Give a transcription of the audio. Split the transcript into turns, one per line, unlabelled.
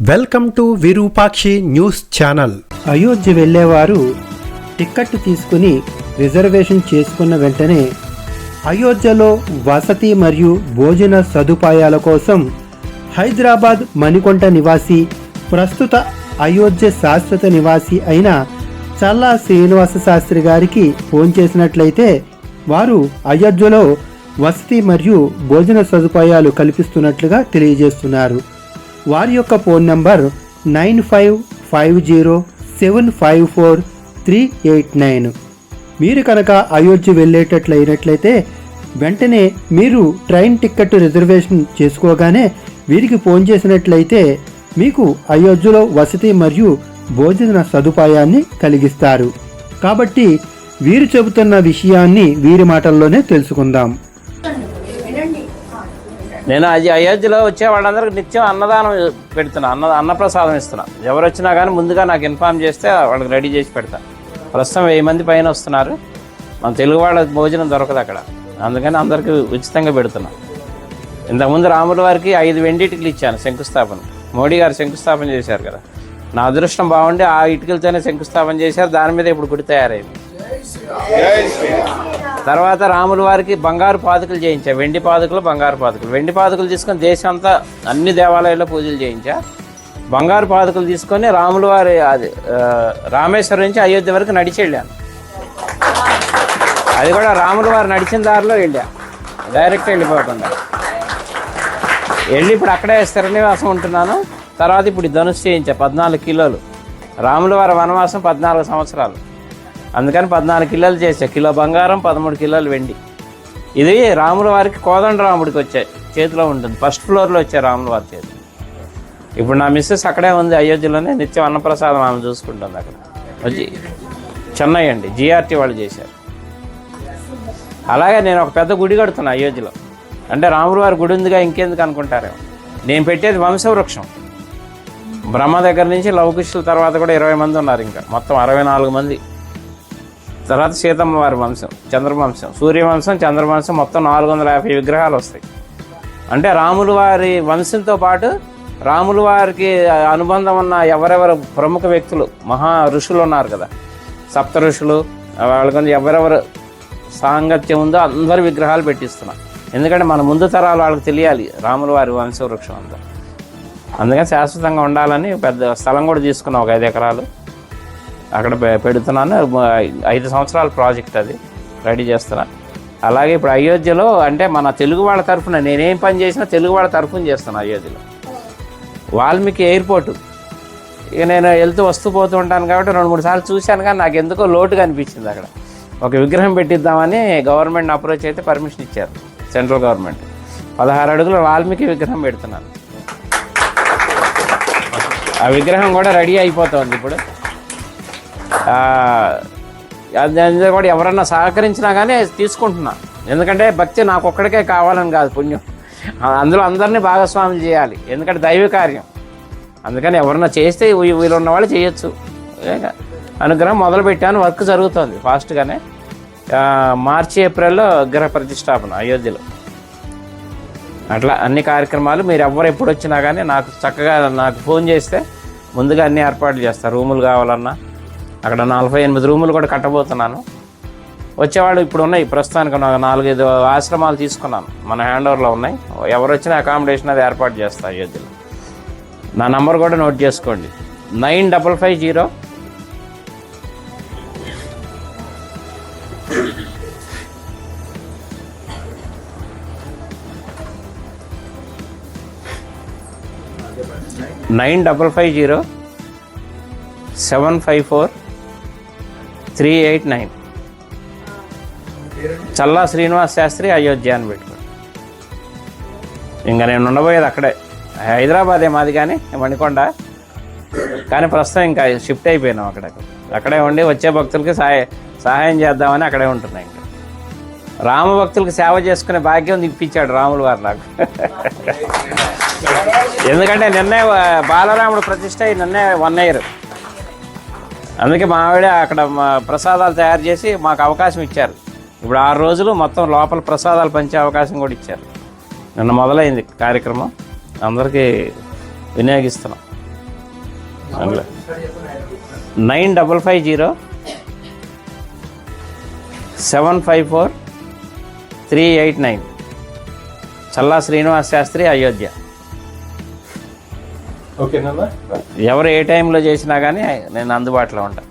Welcome to Virupakshi news channel.
Ayodhya వెళ్ళేవారు ticket తీసుకుని reservation చేసుకున్న వెంటనే అయోధ్యలో వసతి మరియు భోజన సదుపాయాల కోసం హైదరాబాద్ మణికొండ నివాసి, ప్రస్తుత అయోధ్య శాశ్వత నివాసి అయిన చల్లా శ్రీనివాస శాస్త్రి గారికి ఫోన్ చేసినట్లయితే వారు అయోధ్యలో వసతి మరియు భోజన సదుపాయాలు కల్పిస్తున్నట్లుగా తెలియజేస్తున్నారు. వారి యొక్క ఫోన్ నంబర్ 9550754389. మీరు కనుక అయోధ్య వెళ్ళేటట్లయినట్లయితే వెంటనే మీరు ట్రైన్ టిక్కెట్ రిజర్వేషన్ చేసుకోగానే వీరికి ఫోన్ చేసినట్లయితే మీకు అయోధ్యలో వసతి మరియు భోజన సదుపాయాన్ని కలిగిస్తారు. కాబట్టి వీరు చెబుతున్న విషయాన్ని వీరి మాటల్లోనే తెలుసుకుందాం.
నేను అయోధ్యలో వచ్చే వాళ్ళందరికీ నిత్యం అన్నదానం పెడుతున్నా, అన్నప్రసాదం ఇస్తున్నా. ఎవరు వచ్చినా కానీ ముందుగా నాకు ఇన్ఫార్మ్ చేస్తే వాళ్ళకి రెడీ చేసి పెడతా. ప్రస్తుతం 1000 మంది పైన వస్తున్నారు. మన తెలుగు వాళ్ళ భోజనం దొరకదు అక్కడ, అందుకని అందరికీ ఉచితంగా పెడుతున్నా. ఇంతకుముందు రాముల వారికి 5 వెండి ఇటుకలు ఇచ్చాను శంకుస్థాపన. మోడీ గారు శంకుస్థాపన చేశారు కదా, నా అదృష్టం బాగుండి ఆ ఇటుకలతోనే శంకుస్థాపన చేశారు. దాని మీద ఇప్పుడు గుడి తయారైంది. తర్వాత రాముల వారికి బంగారు పాదుకలు చేయించా, వెండి పాదుకలు, బంగారు పాదుకలు. వెండి పాదుకలు తీసుకొని దేశం అంతా అన్ని దేవాలయాల్లో పూజలు చేయించా. బంగారు పాదుకలు తీసుకొని రాముల వారి రామేశ్వరం నుంచి అయోధ్య వరకు నడిచి వెళ్ళాను. అది కూడా రాముల వారు నడిచిన దారిలో వెళ్ళా, డైరెక్ట్ వెళ్ళిపోకుండా వెళ్ళి ఇప్పుడు అక్కడే స్థిరనివాసం ఉంటున్నాను. తర్వాత ఇప్పుడు ధనుసు చేయించా 14 కిలోలు. రాముల వారి వనవాసం 14 సంవత్సరాలు, అందుకని 14 కిలోలు చేసా. కిలో బంగారం, 13 కిలోలు వెండి. ఇది రాముల వారికి కోదండ రాముడికి వచ్చాయి, చేతిలో ఉంటుంది. ఫస్ట్ ఫ్లోర్లో వచ్చాయి రాముల వారి చేతి. ఇప్పుడు నా మిస్సెస్ అక్కడే ఉంది అయోధ్యలోనే, నిత్యం అన్నప్రసాదం ఆమె చూసుకుంటుంది అక్కడ. వచ్చి చెన్నై అండి, జిఆర్టీ వాళ్ళు చేశారు. అలాగే నేను ఒక పెద్ద గుడి కడుతున్నా అయోధ్యలో. అంటే రాముల వారి గుడి ఉందిగా ఇంకెందుకు అనుకుంటారేమో. నేను పెట్టేది వంశవృక్షం. బ్రహ్మ దగ్గర నుంచి లవకుశుల తర్వాత కూడా 20 మంది ఉన్నారు, ఇంకా మొత్తం 64 మంది. తర్వాత సీతమ్మ వారి వంశం, చంద్రవంశం, సూర్యవంశం, చంద్రవంశం, మొత్తం 450 విగ్రహాలు వస్తాయి. అంటే రాముల వారి వంశంతో పాటు రాముల వారికి అనుబంధం ఉన్న ఎవరెవరు ప్రముఖ వ్యక్తులు, మహా ఋషులు ఉన్నారు కదా, సప్త ఋషులు, వాళ్ళకి ఎవరెవరు సాంగత్యం ఉందో అందరి విగ్రహాలు పెట్టిస్తున్నాం. ఎందుకంటే మన ముందు తరాలు వాళ్ళకి తెలియాలి రాముల వారి వంశవృక్షం అంతా. అందుకని శాశ్వతంగా ఉండాలని పెద్ద స్థలం కూడా తీసుకున్నాం, ఒక 5 ఎకరాలు అక్కడ పెడుతున్నాను. 5 సంవత్సరాల ప్రాజెక్ట్, అది రెడీ చేస్తున్నా. అలాగే ఇప్పుడు అయోధ్యలో అంటే మన తెలుగు వాళ్ళ తరఫున నేనేం పని చేసినా తెలుగు వాళ్ళ తరఫున చేస్తాను. అయోధ్యలో వాల్మీకి ఎయిర్పోర్టు, ఇక నేను వెళ్తూ వస్తూ పోతూ ఉంటాను కాబట్టి 2-3 సార్లు చూశాను, కానీ నాకు ఎందుకో లోటుగా అనిపించింది. అక్కడ ఒక విగ్రహం పెట్టిద్దామని గవర్నమెంట్ని అప్రోచ్ అయితే పర్మిషన్ ఇచ్చారు, సెంట్రల్ గవర్నమెంట్. 16 అడుగుల వాల్మీకి విగ్రహం పెడుతున్నాను. ఆ విగ్రహం కూడా రెడీ అయిపోతుంది ఇప్పుడు. అది కూడా ఎవరన్నా సహకరించినా కానీ తీసుకుంటున్నా. ఎందుకంటే భక్తి నాకు ఒక్కడికే కావాలని కాదు, పుణ్యం అందులో అందరినీ భాగస్వాములు చేయాలి, ఎందుకంటే దైవ కార్యం. అందుకని ఎవరన్నా చేస్తే వీళ్ళున్న వాళ్ళు చేయొచ్చు. అనుగ్రహం మొదలుపెట్టాను, వర్క్ జరుగుతుంది ఫాస్ట్గానే. మార్చి ఏప్రిల్లో విగ్రహ ప్రతిష్టాపన అయోధ్యలో. అట్లా అన్ని కార్యక్రమాలు మీరు ఎవరు ఎప్పుడు వచ్చినా కానీ నాకు చక్కగా నాకు ఫోన్ చేస్తే ముందుగా అన్ని ఏర్పాట్లు చేస్తారు. రూములు కావాలన్నా అక్కడ 48 రూములు కూడా కట్టబోతున్నాను. వచ్చేవాళ్ళు ఇప్పుడు ఉన్నాయి, ప్రస్తుతానికి 4-5 ఆశ్రమాలు తీసుకున్నాను, మన హ్యాండ్ ఓవర్లో ఉన్నాయి. ఎవరు వచ్చినా అకామిడేషన్ అది ఏర్పాటు చేస్తా అయోధ్యలో. నా నంబర్ కూడా నోట్ చేసుకోండి, 9550 754-389. చల్లా శ్రీనివాస శాస్త్రి అయోధ్య అని పెట్టుకోండి. ఇంకా నేను ఉండబోయేది అక్కడే, హైదరాబాదే మాది కానీ మణికొండ. కానీ ప్రస్తుతం ఇంకా షిఫ్ట్ అయిపోయినాం అక్కడే ఉండి వచ్చే భక్తులకి సహాయం చేద్దామని అక్కడే ఉంటున్నాయి. ఇంకా రామ భక్తులకు సేవ చేసుకునే భాగ్యం ఇప్పించాడు రాముల వారు నాకు. ఎందుకంటే నిన్నే బాలరాముడు ప్రతిష్ట నిన్నే 1 year. అందుకే మా ఆవిడ అక్కడ ప్రసాదాలు తయారు చేసి మాకు అవకాశం ఇచ్చారు. ఇప్పుడు 6 రోజులు మొత్తం లోపల ప్రసాదాలు పంచే అవకాశం కూడా ఇచ్చారు. నిన్న మొదలైంది కార్యక్రమం, అందరికీ వినియోగిస్తున్నాం. అందులో 9550 754 389. చల్లా శ్రీనివాస్ శాస్త్రి, అయోధ్య.
ఓకేనా?
ఎవరు ఏ టైంలో చేసినా కానీ నేను అందుబాటులో ఉంటాను.